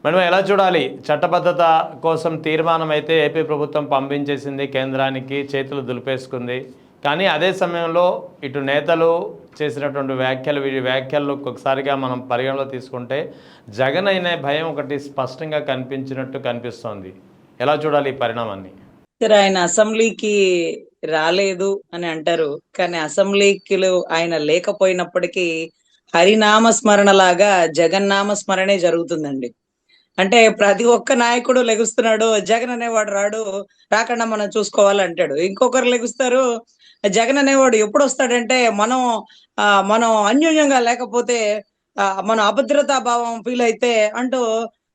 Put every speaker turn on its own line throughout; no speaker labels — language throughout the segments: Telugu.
మనం ఎలా చూడాలి? చట్టబద్ధత కోసం తీర్మానం అయితే ఏపీ ప్రభుత్వం పంపించేసింది కేంద్రానికి, చేతులు దులిపేసుకుంది. కానీ అదే సమయంలో ఇటు నేతలు చేసినటువంటి వ్యాఖ్యలు ఒక్కొక్కసారిగా మనం పరిగణలో తీసుకుంటే జగన్ అనే భయం ఒకటి స్పష్టంగా కనిపించినట్టు కనిపిస్తోంది. ఎలా చూడాలి ఈ పరిణామాన్ని?
సరే, ఆయన అసెంబ్లీకి రాలేదు అని అంటారు. కానీ అసెంబ్లీకి ఆయన లేకపోయినప్పటికీ హరినామ స్మరణ లాగా జగన్నామ స్మరణే జరుగుతుందండి. అంటే ప్రతి ఒక్క నాయకుడు లెగుస్తున్నాడు, జగన్ అనేవాడు రాడు, రాకుండా మనం చూసుకోవాలంటాడు. ఇంకొకరు లెగుస్తారు, జగన్ అనేవాడు ఎప్పుడు వస్తాడంటే మనం అన్యోన్యంగా లేకపోతే మనం అభద్రతా భావం ఫీల్ అయితే అంటూ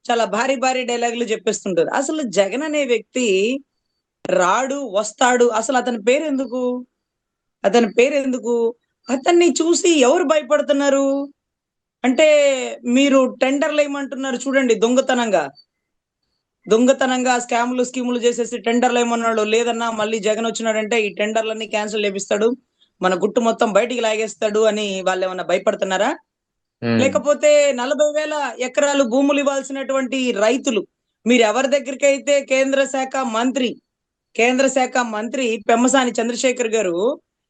చాలా భారీ భారీ డైలాగులు చెప్పేస్తుంటారు. అసలు జగన్ అనే వ్యక్తి రాడు, వస్తాడు, అసలు అతని పేరెందుకు అతన్ని చూసి ఎవరు భయపడుతున్నారు అంటే, మీరు టెండర్లు ఏమంటున్నారు చూడండి, దొంగతనంగా స్కీములు చేసేసి టెండర్లు ఏమన్నాడు, లేదన్నా మళ్ళీ జగన్ వచ్చినాడంటే ఈ టెండర్లన్నీ క్యాన్సిల్ చేపిస్తాడు, మన గుట్టు మొత్తం బయటికి లాగేస్తాడు అని వాళ్ళు ఏమన్నా భయపడుతున్నారా? లేకపోతే 40,000 ఎకరాలు భూములు ఇవ్వాల్సినటువంటి రైతులు, మీరు ఎవరి దగ్గరికి అయితే కేంద్ర శాఖ మంత్రి పెమ్మసాని చంద్రశేఖర్ గారు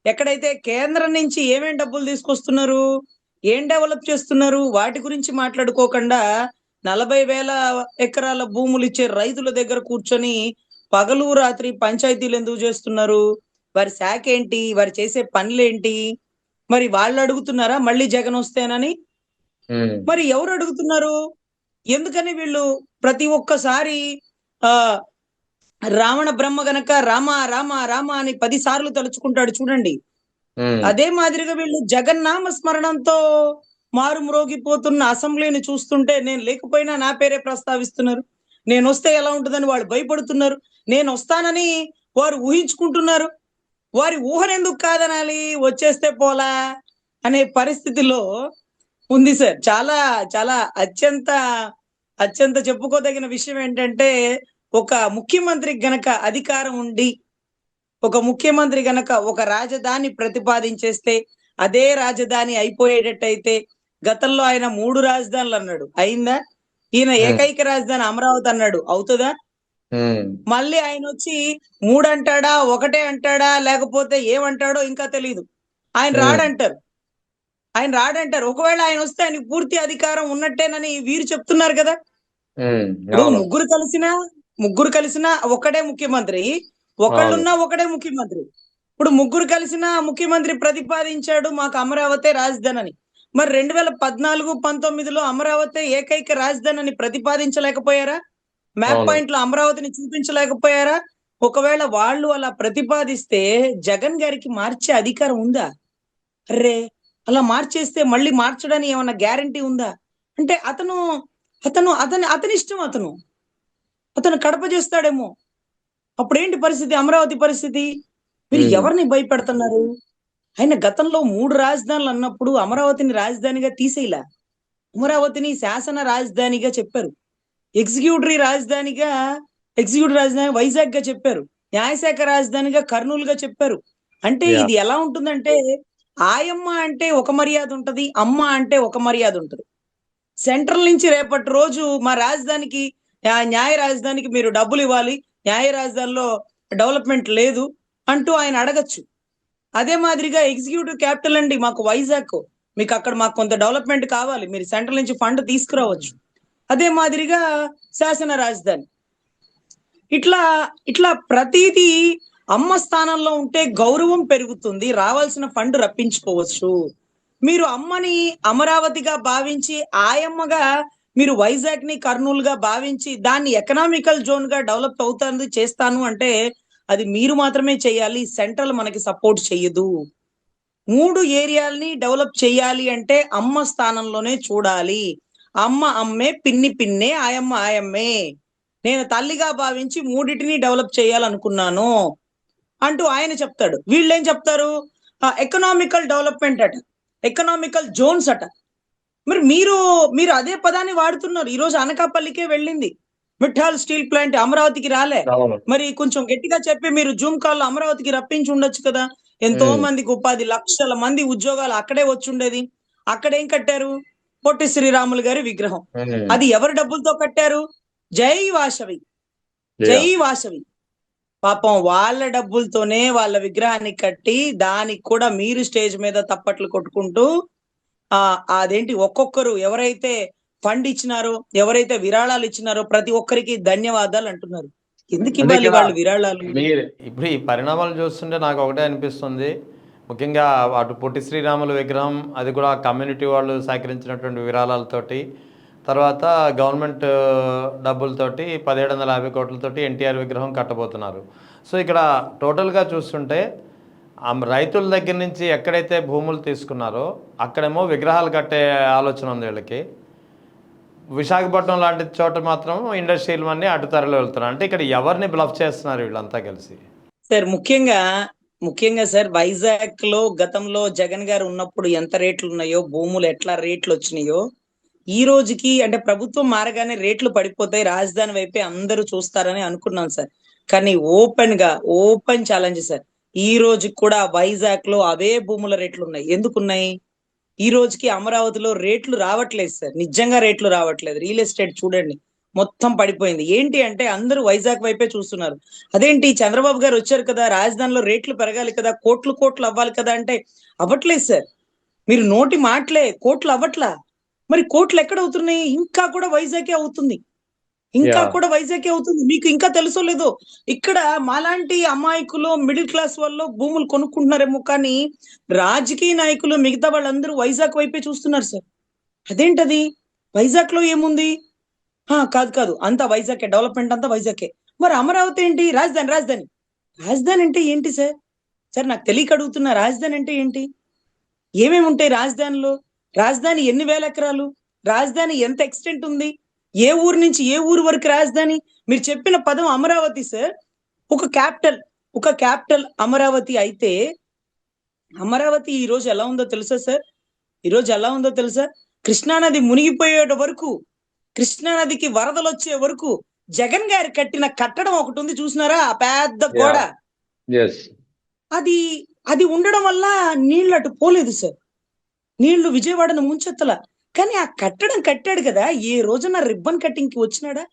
ఎక్కడైతే కేంద్రం నుంచి ఏమేం డబ్బులు తీసుకొస్తున్నారు, ఏం డెవలప్ చేస్తున్నారు, వాటి గురించి మాట్లాడుకోకుండా 40,000 ఎకరాల భూములు ఇచ్చే రైతుల దగ్గర కూర్చొని పగలు రాత్రి పంచాయతీలు ఎందుకు చేస్తున్నారు, వారి శాఖ ఏంటి, వారు చేసే పనులేంటి, మరి వాళ్ళు అడుగుతున్నారా మళ్ళీ జగన్ వస్తేనని? మరి ఎవరు అడుగుతున్నారు? ఎందుకని వీళ్ళు ప్రతి ఒక్కసారి ఆ రావణ బ్రహ్మ గనక రామ రామ రామ అని 10 సార్లు తలుచుకుంటాడు చూడండి. అదే మాదిరిగా వీళ్ళు జగన్నామ స్మరణంతో మారుమ్రోగిపోతున్న అసెంబ్లీని చూస్తుంటే, నేను లేకపోయినా నా పేరే ప్రస్తావిస్తున్నారు, నేను వస్తే ఎలా ఉంటుందని వాళ్ళు భయపడుతున్నారు, నేను వస్తానని వారు ఊహించుకుంటున్నారు. వారి ఊహనెందుకు కాదనాలి, వచ్చేస్తే పోలా అనే పరిస్థితిలో ఉంది సార్. చాలా చాలా అత్యంత చెప్పుకోదగిన విషయం ఏంటంటే, ఒక ముఖ్యమంత్రికి గనక అధికారం ఉండి ఒక రాజధాని ప్రతిపాదించేస్తే అదే రాజధాని అయిపోయేటట్టయితే, గతంలో ఆయన 3 రాజధానులు అన్నాడు, అయిందా? ఈయన ఏకైక రాజధాని అమరావతి అన్నాడు, అవుతుందా? మళ్ళీ ఆయన వచ్చి 3 అంటాడా, 1 అంటాడా, లేకపోతే ఏమంటాడో ఇంకా తెలియదు. ఆయన రాడంటారు. ఒకవేళ ఆయన వస్తే ఆయనకి పూర్తి అధికారం ఉన్నట్టేనని వీరు చెప్తున్నారు కదా. ఇప్పుడు ముగ్గురు కలిసినా ఒకడే ముఖ్యమంత్రి, ఒకళ్ళున్నా ఒకడే ముఖ్యమంత్రి. ఇప్పుడు ముగ్గురు కలిసిన ముఖ్యమంత్రి ప్రతిపాదించాడు మాకు అమరావతి రాజధాని అని. మరి 2014-19లో అమరావతి ఏకైక రాజధాని అని ప్రతిపాదించలేకపోయారా? మ్యాప్ పాయింట్ లో అమరావతిని చూపించలేకపోయారా? ఒకవేళ వాళ్ళు అలా ప్రతిపాదిస్తే జగన్ గారికి మార్చే అధికారం ఉందా? అరే, అలా మార్చేస్తే మళ్ళీ మార్చడానికి ఏమన్నా గ్యారంటీ ఉందా? అంటే అతని ఇష్టం, అతను కడప చేస్తాడేమో. అప్పుడేంటి పరిస్థితి, అమరావతి పరిస్థితి? మీరు ఎవరిని భయపెడుతున్నారు? ఆయన గతంలో 3 రాజధానులు అన్నప్పుడు అమరావతిని రాజధానిగా తీసేయలా, అమరావతిని శాసన రాజధానిగా చెప్పారు, ఎగ్జిక్యూటివ్ రాజధాని వైజాగ్ గా చెప్పారు, న్యాయశాఖ రాజధానిగా కర్నూలుగా చెప్పారు. అంటే ఇది ఎలా ఉంటుందంటే, ఆయమ్మ అంటే ఒక మర్యాద ఉంటది, అమ్మ అంటే ఒక మర్యాద ఉంటది. సెంట్రల్ నుంచి రేపటి రోజు మా రాజధానికి, న్యాయ రాజధానికి మీరు డబ్బులు ఇవ్వాలి, న్యాయ రాజధానిలో డెవలప్మెంట్ లేదు అంటూ ఆయన అడగచ్చు. అదే మాదిరిగా ఎగ్జిక్యూటివ్ క్యాపిటల్ అండి మాకు వైజాగ్, మీకు అక్కడ మాకు కొంత డెవలప్మెంట్ కావాలి, మీరు సెంట్రల్ నుంచి ఫండ్ తీసుకురావచ్చు. అదే మాదిరిగా శాసన రాజధాని. ఇట్లా ప్రతిదీ అమ్మ స్థానంలో ఉంటే గౌరవం పెరుగుతుంది, రావాల్సిన ఫండ్ రప్పించుకోవచ్చు. మీరు అమ్మని అమరావతిగా భావించి, ఆయమ్మగా మీరు వైజాగ్ ని కర్నూలుగా భావించి దాన్ని ఎకనామికల్ జోన్ గా డెవలప్ అవుతుంది చేస్తాను అంటే అది మీరు మాత్రమే చేయాలి, సెంట్రల్ మనకి సపోర్ట్ చెయ్యదు. 3 ఏరియాలని డెవలప్ చేయాలి అంటే అమ్మ స్థానంలోనే చూడాలి. అమ్మ అమ్మే, పిన్ని పిన్నే, ఆయమ్మ ఆయమ్మే. నేను తల్లిగా భావించి 3టిని డెవలప్ చేయాలనుకున్నాను అంటూ ఆయన చెప్తాడు. వీళ్ళేం చెప్తారు, ఎకనామికల్ డెవలప్మెంట్ అట, ఎకనామికల్ జోన్స్ అట. మరి మీరు అదే పదాన్ని వాడుతున్నారు. ఈ రోజు అనకాపల్లికే వెళ్ళింది మిఠాల్ స్టీల్ ప్లాంట్, అమరావతికి రాలే. మరి కొంచెం గట్టిగా చెప్పి మీరు జూమ్ కాల్ అమరావతికి రప్పించి ఉండొచ్చు కదా. ఎంతో మందికి ఉపాధి, లక్షల మంది ఉద్యోగాలు అక్కడే వచ్చి ఉండేది. అక్కడేం కట్టారు? పొట్టి శ్రీరాములు గారి విగ్రహం. అది ఎవరి డబ్బులతో కట్టారు? జై వాసవి, జై వాసవి. పాపం వాళ్ళ డబ్బులతోనే వాళ్ళ విగ్రహాన్ని కట్టి దానికి కూడా మీరు స్టేజ్ మీద తప్పట్లు కొట్టుకుంటూ అదేంటి ఒక్కొక్కరు ఎవరైతే ఫండ్ ఇచ్చినారో, ఎవరైతే విరాళాలు ఇచ్చినారో ప్రతి ఒక్కరికి ధన్యవాదాలు అంటున్నారు. ఎందుకు ఇవ్వాలి వాళ్ళు విరాళాలు?
ఇప్పుడు ఈ పరిణామాలు చూస్తుంటే నాకు ఒకటే అనిపిస్తుంది, ముఖ్యంగా అటు పొట్టి శ్రీరాములు విగ్రహం అది కూడా కమ్యూనిటీ వాళ్ళు సేకరించినటువంటి విరాళాలతోటి, తర్వాత గవర్నమెంట్ డబ్బులతోటి 1750 కోట్లతోటి ఎన్టీఆర్ విగ్రహం కట్టబోతున్నారు. సో ఇక్కడ టోటల్గా చూస్తుంటే రైతుల దగ్గర నుంచి ఎక్కడైతే భూములు తీసుకున్నారో అక్కడేమో విగ్రహాలు కట్టే ఆలోచన ఉంది వీళ్ళకి. విశాఖపట్నం లాంటి చోట మాత్రం ఇండస్ట్రియల్ అన్నీ అటు తరలి వెళ్తున్నారు. అంటే ఇక్కడ ఎవరిని బ్లఫ్ చేస్తున్నారు వీళ్ళంతా కలిసి?
సార్ ముఖ్యంగా సార్ వైజాగ్ లో గతంలో జగన్ గారు ఉన్నప్పుడు ఎంత రేట్లు ఉన్నాయో, భూములు ఎట్లా రేట్లు వచ్చినాయో, ఈ రోజుకి అంటే ప్రభుత్వం మారగానే రేట్లు పడిపోతాయి, రాజధాని వైపే అందరూ చూస్తారని అనుకున్నాం సార్. కానీ ఓపెన్ ఛాలెంజ్ సార్, ఈ రోజుకి కూడా వైజాగ్ లో అవే భూముల రేట్లు ఉన్నాయి. ఎందుకున్నాయి? ఈ రోజుకి అమరావతిలో రేట్లు రావట్లేదు సార్, నిజంగా రేట్లు రావట్లేదు. రియల్ ఎస్టేట్ చూడండి మొత్తం పడిపోయింది. ఏంటి అంటే అందరూ వైజాగ్ వైపే చూస్తున్నారు. అదేంటి చంద్రబాబు గారు వచ్చారు కదా, రాజధానిలో రేట్లు పెరగాలి కదా, కోట్లు అవ్వాలి కదా అంటే అవ్వట్లేదు సార్. మీరు నోటి మాటలే, కోట్లు అవ్వట్లా. మరి కోట్లు ఎక్కడ అవుతున్నాయి? ఇంకా కూడా వైజాగే అవుతుంది, మీకు ఇంకా తెలుసో లేదో, ఇక్కడ మాలాంటి అమాయకులు మిడిల్ క్లాస్ వాళ్ళు భూములు కొనుక్కుంటున్నారేమో, కానీ రాజకీయ నాయకులు మిగతా వాళ్ళందరూ వైజాగ్ వైపే చూస్తున్నారు సార్. అదేంటది? వైజాగ్ లో ఏముంది? కాదు అంతా వైజాగ్ డెవలప్మెంట్ అంతా వైజాగ్. మరి అమరావతి ఏంటి? రాజధాని అంటే ఏంటి సార్? నాకు తెలియక అడుగుతున్నా, రాజధాని అంటే ఏంటి? ఏమేమి ఉంటాయి రాజధానిలో? రాజధాని ఎన్ని వేల ఎకరాలు? రాజధాని ఎంత ఎక్స్టెంట్ ఉంది? ఏ ఊరు నుంచి ఏ ఊరు వరకు రాజధాని? మీరు చెప్పిన పదం అమరావతి సార్, ఒక క్యాపిటల్ అమరావతి. అయితే అమరావతి ఈ రోజు ఎలా ఉందో తెలుసా సార్? కృష్ణానది మునిగిపోయే వరకు, కృష్ణానదికి వరదలు వచ్చే వరకు జగన్ గారు కట్టిన కట్టడం ఒకటి ఉంది, చూసినారా? ఆ పెద్ద గోడ. అది ఉండడం వల్ల నీళ్లు అటు పోలేదు సార్, నీళ్లు విజయవాడను ముంచెత్తల. కానీ ఆ కట్టడం కట్టాడు కదా, ఏ రోజున రిబ్బన్ కటింగ్ కి వచ్చినాడా?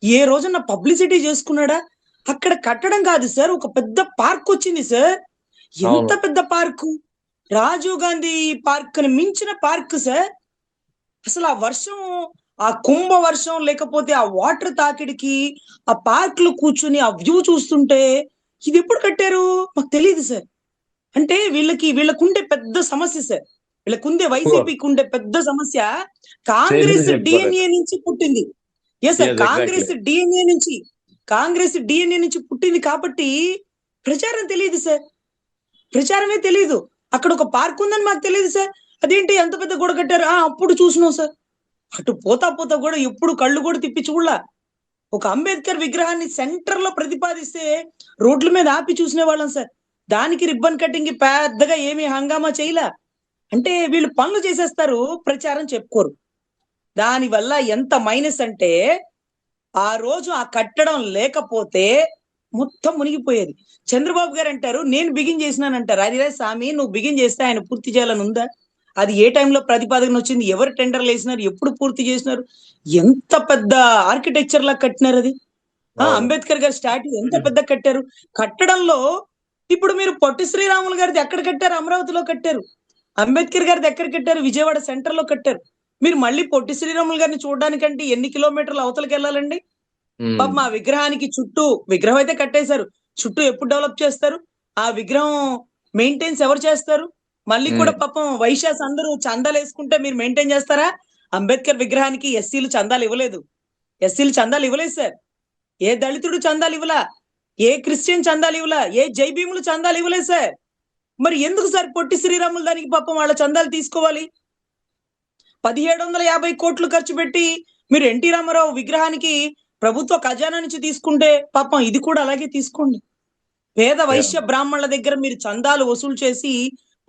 ఏ రోజున పబ్లిసిటీ చేసుకున్నాడా? అక్కడ కట్టడం కాదు సార్, ఒక పెద్ద పార్క్ వచ్చింది సార్. ఎంత పెద్ద పార్కు! రాజీవ్ గాంధీ పార్క్ ని మించిన పార్క్ సార్. అసలు ఆ కుంభ వర్షం లేకపోతే ఆ వాటర్ తాకిడికి ఆ పార్క్ లో కూర్చుని ఆ వ్యూ చూస్తుంటే, ఇది ఎప్పుడు కట్టారు మాకు తెలియదు సార్. అంటే వీళ్ళకుండే పెద్ద సమస్య సార్, వీళ్ళకుందే వైసీపీకి ఉండే పెద్ద సమస్య, కాంగ్రెస్ డిఎన్ఏ నుంచి పుట్టింది. కాంగ్రెస్ డిఎన్ఏ నుంచి పుట్టింది కాబట్టి ప్రచారం తెలియదు సార్, ప్రచారమే తెలియదు. అక్కడ ఒక పార్క్ ఉందని మాకు తెలియదు సార్. అదేంటి ఎంత పెద్ద గోడ కట్టారు? అప్పుడు చూసినాం సార్. అటు పోతా కూడా ఎప్పుడు కళ్ళు కూడా తిప్పి చూడలా. ఒక అంబేద్కర్ విగ్రహాన్ని సెంటర్ లో ప్రతిపాదిస్తే రోడ్ల మీద ఆపి చూసిన వాళ్ళం సార్. దానికి రిబ్బన్ కటింగ్ పెద్దగా ఏమీ హంగామా చేయలా. అంటే వీళ్ళు పనులు చేసేస్తారు, ప్రచారం చెప్పుకోరు. దానివల్ల ఎంత మైనస్ అంటే, ఆ రోజు ఆ కట్టడం లేకపోతే మొత్తం మునిగిపోయేది. చంద్రబాబు గారు అంటారు నేను బిగిన్ చేసినానంటారు. అదే స్వామి, నువ్వు బిగిన్ చేస్తే ఆయన పూర్తి చేయాలని ఉందా? అది ఏ టైంలో ప్రతిపాదన వచ్చింది? ఎవరు టెండర్లు వేసినారు? ఎప్పుడు పూర్తి చేసినారు? ఎంత పెద్ద ఆర్కిటెక్చర్ లా కట్టినారు అది. అంబేద్కర్ గారి స్టాట్యూ ఎంత పెద్ద కట్టారు. కట్టడంలో ఇప్పుడు మీరు పొట్టి శ్రీరాములు గారిది ఎక్కడ కట్టారు? అమరావతిలో కట్టారు. అంబేద్కర్ గారిది ఎక్కడ కట్టారు? విజయవాడ సెంటర్ లో కట్టారు. మీరు మళ్ళీ పొట్టి శ్రీరాములు గారిని చూడడానికంటే ఎన్ని కిలోమీటర్లు అవతలకి వెళ్ళాలండి? పాప మా విగ్రహానికి చుట్టూ, విగ్రహం అయితే కట్టేశారు, చుట్టూ ఎప్పుడు డెవలప్ చేస్తారు? ఆ విగ్రహం మెయింటైన్స్ ఎవరు చేస్తారు? మళ్ళీ కూడా పాపం వైశ్యాస్ అందరూ చందాలు వేసుకుంటే మీరు మెయింటైన్ చేస్తారా? అంబేద్కర్ విగ్రహానికి ఎస్సీలు చందాలు ఇవ్వలేదు సార్. ఏ దళితుడు చందాలు ఇవ్వలా, ఏ క్రిస్టియన్ చందాలు ఇవ్వలా, ఏ జై భీములు చందాలు ఇవ్వలేదు సార్. మరి ఎందుకు సార్ పొట్టి శ్రీరాములు దానికి పాపం వాళ్ళ చందాలు తీసుకోవాలి? 1750 కోట్లు ఖర్చు పెట్టి మీరు ఎన్టీ రామారావు విగ్రహానికి ప్రభుత్వ ఖజానా నుంచి తీసుకుంటే పాపం ఇది కూడా అలాగే తీసుకోండి. పేద వైశ్య బ్రాహ్మణుల దగ్గర మీరు చందాలు వసూలు చేసి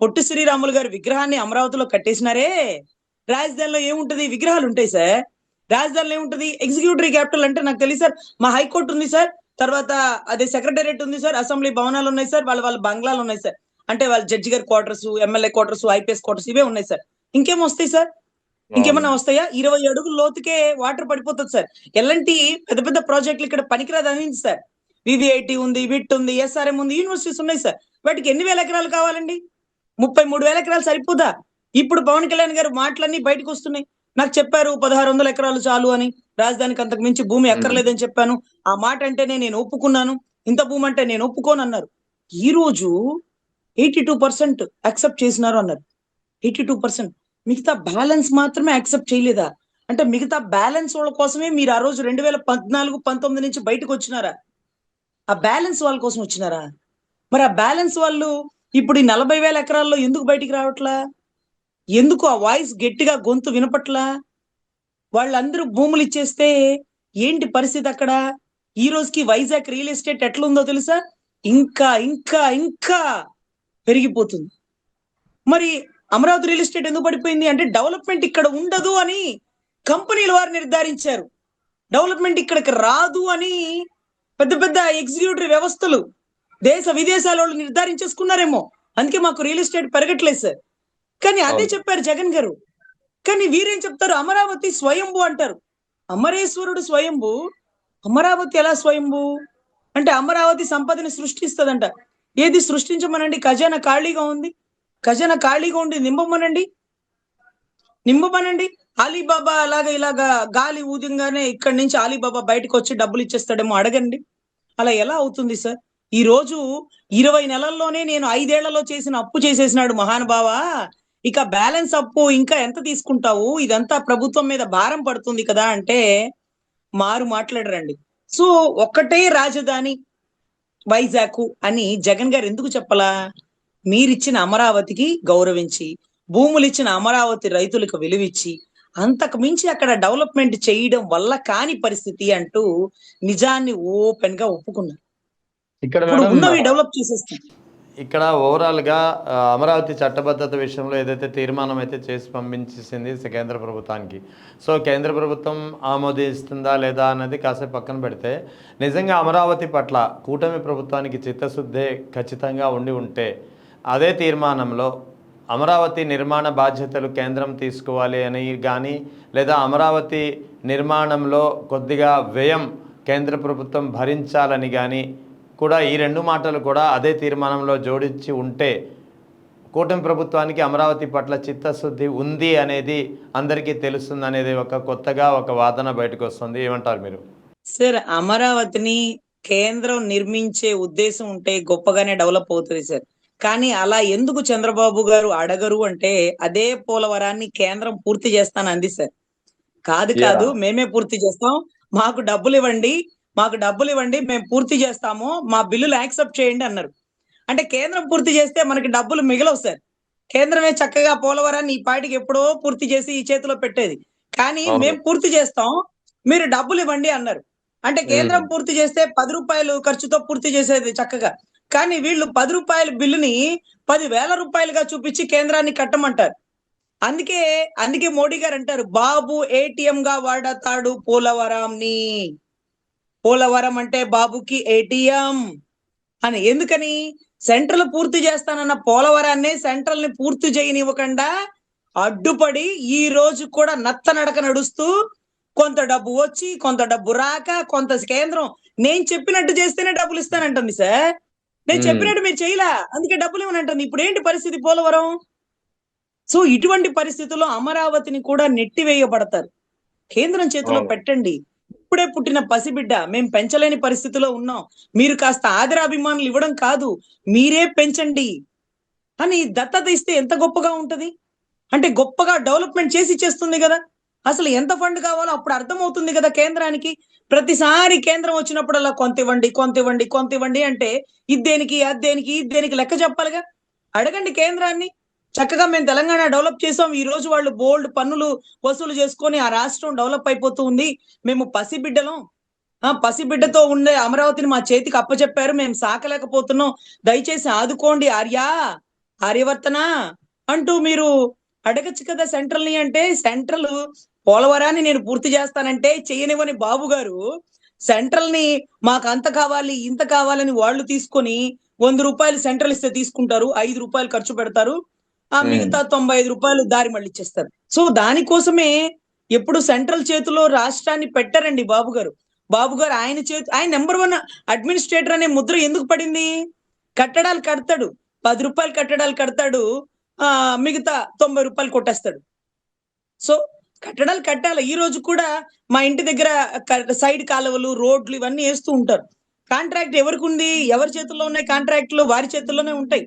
పొట్టి శ్రీరాములు గారి విగ్రహాన్ని అమరావతిలో కట్టేసినారే. రాజధానిలో ఏముంటది? విగ్రహాలు ఉంటాయి సార్. రాజధానిలో ఏముంటది? ఎగ్జిక్యూటివ్ క్యాపిటల్ అంటే నాకు తెలియదు సార్. మా హైకోర్టు ఉంది సార్, తర్వాత అదే సెక్రటేరియట్ ఉంది సార్, అసెంబ్లీ భవనాలు ఉన్నాయి సార్, వాళ్ళ బంగ్లాలు ఉన్నాయి సార్. అంటే వాళ్ళ జడ్జి గారి quarters, MLA quarters, IPS quarters ఇవే ఉన్నాయి సార్. ఇంకేం వస్తాయి సార్?
అవును.
ఇంకేమన్నా వస్తాయా? 20 అడుగుల లోతుకే వాటర్ పడిపోతుంది సార్. ఎలాంటి పెద్ద పెద్ద ప్రాజెక్టులు ఇక్కడ పనికిరాదు అనింది సార్. వివిఐటి ఉంది, విట్ ఉంది, ఎస్ఆర్ఎం ఉంది, యూనివర్సిటీస్ ఉన్నాయి సార్. వాటికి ఎన్ని వేల ఎకరాలు కావాలండి? 33,000 ఎకరాలు సరిపోదా? ఇప్పుడు పవన్ కళ్యాణ్ గారు మాటలన్నీ బయటకు వస్తున్నాయి. నాకు చెప్పారు 1600 ఎకరాలు చాలు అని. రాజధానికి అంతకు మించి భూమి
హ్మ్.
ఎక్కర్లేదని చెప్పాను. ఆ మాట అంటేనే నేను ఒప్పుకున్నాను. ఇంత భూమి అంటే నేను ఒప్పుకోనన్నారు. ఈ రోజు 82% యాక్సెప్ట్ చేసినారు అన్నారు. 82%. మిగతా బ్యాలెన్స్ మాత్రమే యాక్సెప్ట్ చేయలేదా? అంటే మిగతా బ్యాలెన్స్ వాళ్ళ కోసమే మీరు ఆ రోజు 2014, 19 నుంచి బయటకొచ్చినారా? ఆ బ్యాలెన్స్ వాళ్ళ కోసం వచ్చినారా? మరి ఆ బ్యాలెన్స్ వాళ్ళు ఇప్పుడు ఈ 40,000 ఎకరాల్లో ఎందుకు బయటికి రావట్లా? ఎందుకు ఆ వాయిస్ గట్టిగా గొంతు వినపట్లా? వాళ్ళందరూ భూములు ఇచ్చేస్తే ఏంటి పరిస్థితి అక్కడ? ఈ రోజుకి వైజాగ్ రియల్ ఎస్టేట్ ఎట్లుందో తెలుసా? ఇంకా ఇంకా ఇంకా పెరిగిపోతుంది. మరి అమరావతి రియల్ ఎస్టేట్ ఎందుకు పడిపోయింది అంటే డెవలప్‌మెంట్ ఇక్కడ ఉండదు అని కంపెనీల వారు నిర్ధారించారు. డెవలప్‌మెంట్ ఇక్కడికి రాదు అని పెద్ద పెద్ద ఎగ్జిక్యూటివ్ వ్యవస్థలు దేశ విదేశాలోళ్ళు నిర్ధారించేసుకున్నారేమో. అందుకే మాకు రియల్ ఎస్టేట్ పెరగట్లేదు సార్. కానీ అదే
అవును.
చెప్పారు జగన్ గారు. కానీ వీరేం చెప్తారు అమరావతి స్వయంభూ అంటారు. అమరేశ్వరుడు స్వయంభూ, అమరావతి ఎలా స్వయంభూ? అంటే అమరావతి సంపదని సృష్టిస్తదంట. ఏది సృష్టించమనండి ఖజానా ఖాళీగా ఉంది. ఖజానా ఖాళీగా ఉండి నింపమనండి. నింపమనండి. అలీబాబా అలాగా ఇలాగా గాలి ఊదంగానే ఇక్కడి నుంచి అలీబాబా బయటకొచ్చి డబ్బులు ఇచ్చేస్తాడేమో అడగండి. అలా ఎలా అవుతుంది సార్? ఈ రోజు 20 నెలల్లోనే నేను 5 ఏళ్లలో చేసిన అప్పు చేసేసినాడు మహానుభావ. ఇక బ్యాలెన్స్ అప్పు ఇంకా ఎంత తీసుకుంటావు? ఇదంతా ప్రభుత్వం మీద భారం పడుతుంది కదా! అంటే మారు మాట్లాడరండి. సో, ఒక్కటే రాజధాని వైజాగ్ అని జగన్ గారు ఎందుకు చెప్పలా? మీరిచ్చిన అమరావతికి గౌరవించి, భూములిచ్చిన అమరావతి రైతులకు విలువిచ్చి, అంతకు మించి అక్కడ డెవలప్‌మెంట్ చేయడం వల్ల కాని పరిస్థితి అంటూ నిజాన్ని ఓపెన్‌గా ఒప్పుకున్నారు.
ఇక్కడ
ఇప్పుడు
మేడం
ఉన్నవి డెవలప్ చేసేస్తాం.
ఇక్కడ ఓవరాల్‌గా అమరావతి చట్టబద్ధత విషయంలో ఏదైతే తీర్మానం అయితే చేసి పంపించేసింది కేంద్ర ప్రభుత్వానికి. సో, కేంద్ర ప్రభుత్వం ఆమోదిస్తుందా లేదా అన్నది కాసేపు పక్కన పెడితే, నిజంగా అమరావతి పట్ల కూటమి ప్రభుత్వానికి చిత్తశుద్ధే ఖచ్చితంగా ఉండి ఉంటే, అదే తీర్మానంలో అమరావతి నిర్మాణ బాధ్యతలు కేంద్రం తీసుకోవాలి అని గానీ, లేదా అమరావతి నిర్మాణంలో కొద్దిగా వ్యయం కేంద్ర ప్రభుత్వం భరించాలని గానీ కూడా ఈ 2 మాటలు కూడా అదే తీర్మానంలో జోడించి ఉంటే, కూటమి ప్రభుత్వానికి అమరావతి పట్ల చిత్తశుద్ధి ఉంది అనేది అందరికీ తెలుస్తుందనేది ఒక కొత్తగా ఒక వాదన బయటకొస్తుంది. ఏమంటారు మీరు?
సార్ అమరావతిని కేంద్రం నిర్మించే ఉద్దేశం ఉంటే గొప్పగానే డెవలప్ అవుతది సార్. కానీ అలా ఎందుకు చంద్రబాబు గారు అడగరు అంటే, అదే పోలవరాన్ని కేంద్రం పూర్తి చేస్తానంది సార్. కాదు కాదు.
యాహ్!
మేమే పూర్తి చేస్తాం. మాకు డబ్బులివ్వండి. మాకు డబ్బులివ్వండి. మేము పూర్తి చేస్తాము. మా బిల్లులు యాక్సెప్ట్ చేయండి అన్నారు. అంటే కేంద్రం పూర్తి చేస్తే మనకి డబ్బులు మిగలవు సార్. కేంద్రమే చక్కగా పోలవరాన్ని ఈ పాటికి ఎప్పుడో పూర్తి చేసి ఈ చేతిలో పెట్టేది. కానీ
అవును.
మేము పూర్తి చేస్తాం. మీరు డబ్బులివ్వండి అన్నారు. అంటే
హ్మ్.
కేంద్రం పూర్తి చేస్తే రూ. 10 ఖర్చుతో పూర్తి చేసేది చక్కగా. కానీ వీళ్ళు రూ. 10 బిల్లుని రూ. 10,000గా చూపించి కేంద్రాన్ని కట్టమంటారు. అందుకే, అందుకే మోడీ గారంటారు, బాబు ఏటీఎంగా వాడతాడు పోలవరంని. పోలవరం అంటే బాబుకి ఏటీఎం అని. ఎందుకని? సెంట్రల్ పూర్తి చేస్తానన్న పోలవరాన్నే సెంట్రల్‌ని పూర్తి చేయనివ్వకుండా అడ్డుపడి ఈ రోజు కూడా నత్తనడక నడుస్తూ కొంత డబ్బు వచ్చి, కొంత డబ్బు రాక, కొంత కేంద్రం నేను చెప్పినట్టు చేస్తేనే డబ్బులిస్తానంటుంది సార్. నేను
హ్మ్.
చెప్పినట్టు మీరు చేయలా. అందుకే డబ్బులివ్వనంటుంది. ఇప్పుడేంటి పరిస్థితి పోలవరం? సో, ఇటువంటి పరిస్థితుల్లో అమరావతిని కూడా నెట్టివేయబడతారు. కేంద్రం చేతిలో
అవును.
పెట్టండి. ఇప్పుడే పుట్టిన పసిబిడ్డ. మేము పెంచలేని పరిస్థితిలో ఉన్నాం. మీరు కాస్త ఆదరాభిమానులు ఇవ్వడం కాదు. మీరే పెంచండి అని దత్తత ఇస్తే ఎంత గొప్పగా ఉంటది? అంటే గొప్పగా డెవలప్‌మెంట్ చేసి ఇచ్చేస్తుంది గదా! అసలు ఎంత ఫండ్ కావాలో అప్పుడు అర్థమవుతుంది గదా కేంద్రానికి. ప్రతిసారి కేంద్రం వచ్చినప్పుడల్లా కొంతివ్వండి, కొంతివ్వండి, కొంతివ్వండి అంటే ఇది దేనికి, అది దేనికి, ఇది దేనికి లెక్క చెప్పాలిగా. అడగండి కేంద్రాన్ని. చక్కగా మేము తెలంగాణ డెవలప్ చేసాం. ఈరోజు వాళ్ళు బోలెడు పన్నులు వసూలు చేసుకొని ఆ రాష్ట్రం డెవలప్ అయిపోతూ ఉంది. మేము పసిబిడ్డలం. పసిబిడ్డతో ఉండే అమరావతిని మా చేతికి అప్పజెప్పారు. మేము సాకలేకపోతున్నాం. దయచేసి ఆదుకోండి ఆర్య, ఆర్యవర్తన అంటూ మీరు అడగొచ్చు కదా సెంట్రల్‌ని అంటే, సెంట్రల్ పోలవరాన్ని నేను పూర్తి చేస్తానంటే చెయ్యనివ్వని బాబు గారు, సెంట్రల్‌ని మాకంత కావాలి, ఇంత కావాలని వాళ్ళు తీసుకొని రూ. 100 సెంట్రల్ ఇస్తే తీసుకుంటారు. రూ. 5 ఖర్చు పెడతారు. ఆ మిగతా 95 రూపాయలు దారి మళ్ళిచ్చేస్తారు. సో దానికోసమే ఎప్పుడు సెంట్రల్ చేతిలో రాష్ట్రాన్ని పెట్టారండి బాబు గారు. బాబు గారు ఆయన నెంబర్ 1 అడ్మినిస్ట్రేటర్ అనే ముద్ర ఎందుకు పడింది? కట్టడాలు కడతాడు. రూ. 10 కట్టడాలు కడతాడు. మిగతా 90 రూపాయలు కొట్టేస్తాడు. సో కట్టడాలు కట్టాలి. ఈ రోజు కూడా మా ఇంటి దగ్గర సైడ్ కాలువలు, రోడ్లు ఇవన్నీ వేస్తూ ఉంటారు. కాంట్రాక్ట్ ఎవరికి ఉంది? ఎవరి చేతుల్లో ఉన్నాయి కాంట్రాక్ట్లు? వారి చేతుల్లోనే ఉంటాయి.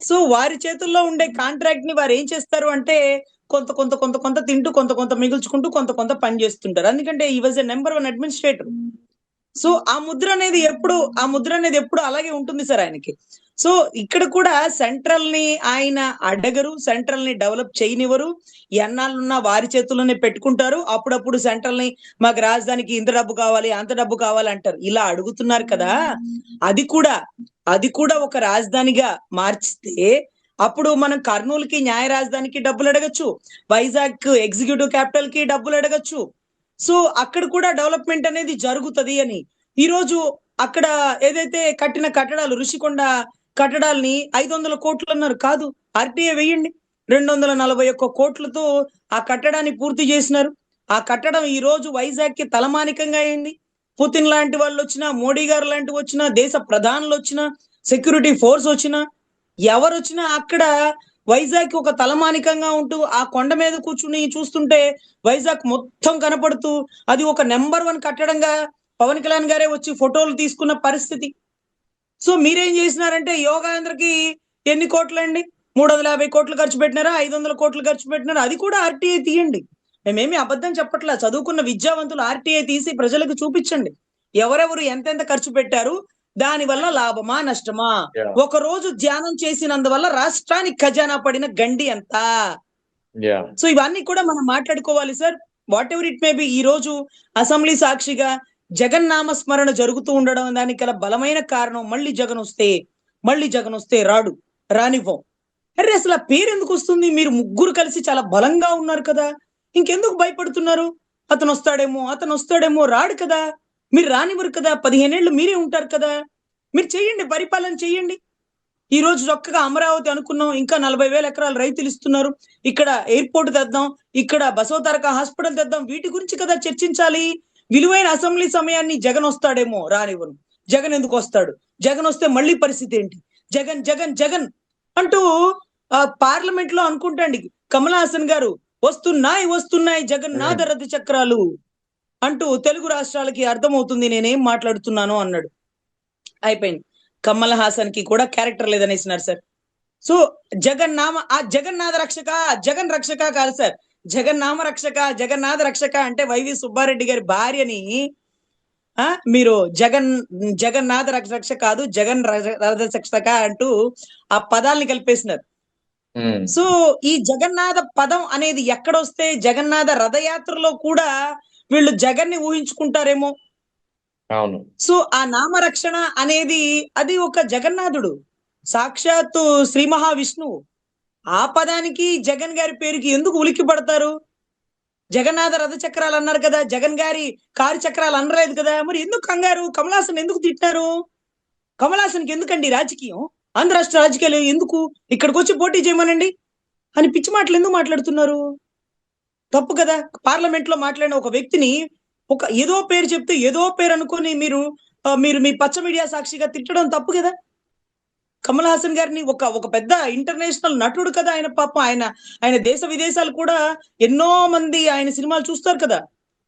సో వారి చేతుల్లో ఉండే కాంట్రాక్ట్ ని వారు ఏం చేస్తారు అంటే కొంత కొంత కొంత కొంత తింటూ కొంత కొంత మిగుల్చుకుంటూ కొంత కొంత పని చేస్తుంటారు. ఎందుకంటే ఈ was a number 1 administrator. So ఆ ముద్ర అనేది ఎప్పుడు అలాగే ఉంటుంది సార్ ఆయనకి. సో ఇక్కడ కూడా సెంట్రల్ ని ఆయన అడగరు, సెంట్రల్ ని డెవలప్ చేయనివ్వరు. ఎన్నాళ్ళున్నా వారి చేతుల్లోనే పెట్టుకుంటారు. అప్పుడప్పుడు సెంట్రల్ ని మాకు రాజధానికి ఇంత డబ్బు కావాలి, అంత డబ్బు కావాలి అంటారు. ఇలా అడుగుతున్నారు కదా, అది కూడా ఒక రాజధానిగా మార్చితే అప్పుడు మనం కర్నూలుకి న్యాయ రాజధానికి డబ్బులు అడగచ్చు, వైజాగ్ ఎగ్జిక్యూటివ్ క్యాపిటల్ కి డబ్బులు అడగచ్చు. సో అక్కడ కూడా డెవలప్మెంట్ అనేది జరుగుతుంది అని. ఈ రోజు అక్కడ ఏదైతే కట్టిన కట్టడాలు, ఋషికొండ కట్టడాల్ని 500 కోట్లు అన్నారు. కాదు, ఆర్టీఏ వేయండి. 241 కోట్లతో ఆ కట్టడాన్ని పూర్తి చేసినారు. ఆ కట్టడం ఈ రోజు వైజాగ్ కి తలమానికంగా అయింది. పుతిన్ లాంటి వాళ్ళు వచ్చినా, మోడీ గారు లాంటివి వచ్చినా, దేశ ప్రధానులు వచ్చినా, సెక్యూరిటీ ఫోర్స్ వచ్చినా, ఎవరు వచ్చినా అక్కడ వైజాగ్ ఒక తలమానికంగా ఉంటూ ఆ కొండ మీద కూర్చుని చూస్తుంటే వైజాగ్ మొత్తం కనపడుతూ అది ఒక నెంబర్ 1 కట్టడంగా పవన్ కళ్యాణ్ గారే వచ్చి ఫోటోలు తీసుకున్న పరిస్థితి. సో మీరేం చేసినారంటే యోగాంధ్రకి ఎన్ని కోట్లండి? 350 కోట్లు ఖర్చు పెట్టినారా? 500 కోట్లు ఖర్చు పెట్టినారా? అది కూడా ఆర్టీఐ తీయండి. మేమేమి అబద్ధం చెప్పట్లా. చదువుకున్న విద్యావంతులు ఆర్టీఐ తీసి ప్రజలకు చూపించండి. ఎవరెవరు ఎంతెంత ఖర్చు పెట్టారు, దాని వల్ల లాభమా నష్టమా, ఒక రోజు ధ్యానం చేసినందువల్ల రాష్ట్రానికి ఖజానా పడిన గండి ఎంత. సో ఇవన్నీ కూడా మనం మాట్లాడుకోవాలి sir. What ever it may be. ఈ రోజు అసెంబ్లీ సాక్షిగా జగన్ నామస్మరణ జరుగుతూ ఉండడం దానికి గల బలమైన కారణం మళ్ళీ జగన్ వస్తే రానివ్వం. అరే అసలు ఆ పేరు ఎందుకు వస్తుంది? మీరు ముగ్గురు కలిసి చాలా బలంగా ఉన్నారు కదా, ఇంకెందుకు భయపడుతున్నారు? అతను వస్తాడేమో, రాడు కదా, మీరు రానివ్వరు కదా, 15 ఏళ్ళు మీరే ఉంటారు కదా, మీరు చెయ్యండి, పరిపాలన చెయ్యండి. ఈ రోజు చక్కగా అమరావతి అనుకున్నాం, ఇంకా 40,000 ఎకరాలు రైతులు ఇస్తున్నారు. ఇక్కడ ఎయిర్పోర్ట్ తెద్దాం, ఇక్కడ బసవతారక హాస్పిటల్ తెద్దాం, వీటి గురించి కదా చర్చించాలి. విలువైన అసెంబ్లీ సమయాన్ని జగన్ వస్తాడేమో, రానివ్వను. జగన్ ఎందుకు వస్తాడు? జగన్ వస్తే మళ్ళీ పరిస్థితి ఏంటి? జగన్ జగన్ జగన్ అంటూ పార్లమెంట్ లో అనుకుంటాండి కమల్ హాసన్ గారు, వస్తున్నాయి జగన్నాథ రథ చక్రాలు అంటూ తెలుగు రాష్ట్రాలకి అర్థమవుతుంది నేనేం మాట్లాడుతున్నానో అన్నాడు. అయిపోయింది. కమల్ హాసన్ కి కూడా క్యారెక్టర్ లేదనేసినారు సార్. సో జగన్నాథ రక్షక, జగన్ రక్షక కాదు సార్, జగన్నామ రక్షక, జగన్నాథ రక్షక అంటే వైవి సుబ్బారెడ్డి గారి భార్యని మీరు జగన్నాథ రక్షక కాదు, జగన్ రక్షక అంటూ ఆ పదాలని కలిపేసినారు. సో ఈ జగన్నాథ పదం అనేది ఎక్కడొస్తే జగన్నాథ రథయాత్రలో కూడా వీళ్ళు జగన్ ని ఊహించుకుంటారేమో.
అవును.
సో ఆ నామరక్షణ అనేది అది ఒక జగన్నాథుడు, సాక్షాత్తు శ్రీ మహావిష్ణువు. ఆ పదానికి జగన్ గారి పేరుకి ఎందుకు ఉలిక్కి పడతారు? జగన్నాథ రథ చక్రాలు అన్నారు కదా, జగన్ గారి కారు చక్రాలు అనలేదు కదా, మరి ఎందుకు కంగారు? కమల్ హాసన్ ఎందుకు తిట్టారు? కమల్ హాసన్కి ఎందుకండి రాజకీయం? ఆంధ్ర రాష్ట్ర రాజకీయాలు ఎందుకు? ఇక్కడికి వచ్చి పోటీ చేయమనండి అని పిచ్చి మాటలు ఎందుకు మాట్లాడుతున్నారు? తప్పు కదా. పార్లమెంట్ లో మాట్లాడిన ఒక వ్యక్తిని ఏదో పేరు చెప్తే ఏదో పేరు అనుకొని మీరు మీ పచ్చ మీడియా సాక్షిగా తిట్టడం తప్పు కదా. కమల్ హాసన్ గారిని ఒక పెద్ద ఇంటర్నేషనల్ నటుడు కదా ఆయన. పాపం ఆయన దేశ విదేశాలు కూడా ఎన్నో మంది ఆయన సినిమాలు చూస్తారు కదా.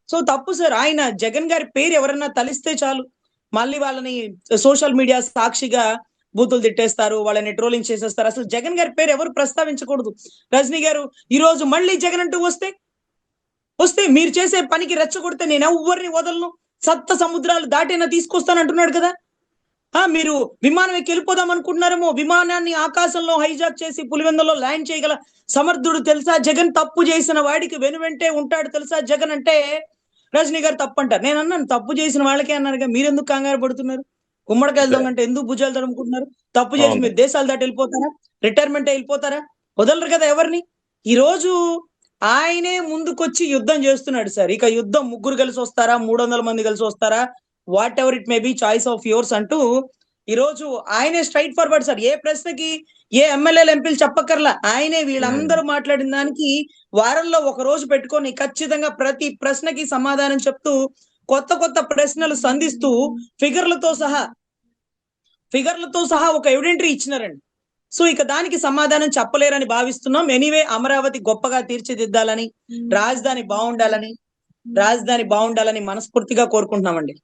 సో తప్పు సార్. ఆయన జగన్ గారి పేరు ఎవరన్నా తలిస్తే చాలు మళ్ళీ వాళ్ళని సోషల్ మీడియా సాక్షిగా బూతులు తిట్టేస్తారు, వాళ్ళని ట్రోలింగ్ చేసేస్తారు. అసలు జగన్ గారి పేరు ఎవరు ప్రస్తావించకూడదు. రజనీ గారు ఈ రోజు మళ్ళీ జగన్ అంటూ వస్తే మీరు చేసే పనికి రెచ్చగొడితే నేను ఎవరిని వదలను, సప్త సముద్రాలు దాటైనా తీసుకొస్తానంటున్నాడు కదా. మీరు విమానం ఎక్కి వెళ్ళిపోదాం అనుకుంటున్నారేమో. విమానాన్ని ఆకాశంలో హైజాక్ చేసి పులివెందులో ల్యాండ్ చేయగల సమర్థుడు తెలుసా జగన్. తప్పు చేసిన వాడికి వెనువెంటే ఉంటాడు తెలుసా జగన్ అంటే. రజనీ గారు తప్పు అంటారు. నేను అన్నాను తప్పు చేసిన వాళ్ళకే అన్నారుగా, మీరెందుకు కంగారు పడుతున్నారు? గుమ్మడికాయలు దొంగంటే ఎందుకు భుజాలు తరుముకుంటున్నారు? తప్పు చేసి మీరు దేశాలు దాటి వెళ్ళిపోతారా? రిటైర్మెంట్ వెళ్ళిపోతారా? వదలరు కదా ఎవరిని. ఈ రోజు ఆయనే ముందుకొచ్చి యుద్ధం చేస్తున్నాడు సార్. ఇక యుద్ధం ముగ్గురు కలిసి వస్తారా, 300 మంది కలిసి వస్తారా, what ever it may be, choice of yours అంటూ ఈ రోజు ఆయనే స్ట్రైట్ ఫార్వర్డ్ సార్. ఏ ప్రశ్నకి ఏ ఎమ్మెల్యేలు ఎంపీలు చెప్పక్కర్లా, ఆయనే వీళ్ళందరూ మాట్లాడిన దానికి వారంలో ఒక రోజు పెట్టుకొని ఖచ్చితంగా ప్రతి ప్రశ్నకి సమాధానం చెప్తూ కొత్త కొత్త ప్రశ్నలు సంధిస్తూ ఫిగర్లతో సహా ఒక ఎవిడెంటరీ ఇచ్చినారండి. సో ఇక దానికి సమాధానం చెప్పలేరని భావిస్తున్నాం. ఎనీవే, అమరావతి గొప్పగా తీర్చిదిద్దాలని, రాజధాని బాగుండాలని మనస్ఫూర్తిగా కోరుకుంటున్నామండి.